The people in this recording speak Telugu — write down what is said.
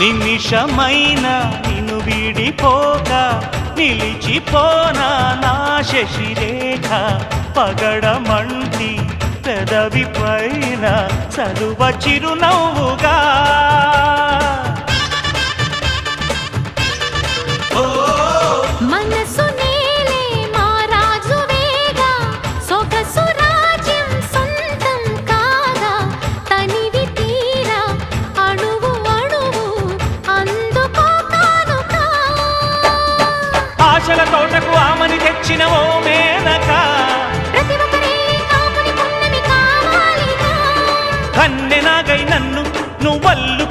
నిమిషమైన నిన్ను వీడిపోక నిలిచిపోనా నా శశిరేఖ పగడమంటి పెదవి పైన చలువ చిరునవ్వుగా మనసు నేలే మా రాజువేగా సొగసు రాజ్యం సొంతం కాగా తనివి తీరా అణువు అణువు అందుకో కానుక ఆశల తోటకు ఆమని తెచ్చిన ఓ మేనక ప్రతి ఒక్కరే కాపుని పున్నమి కావాలిగా కన్నెనాగై నన్ను నువ్వల్లు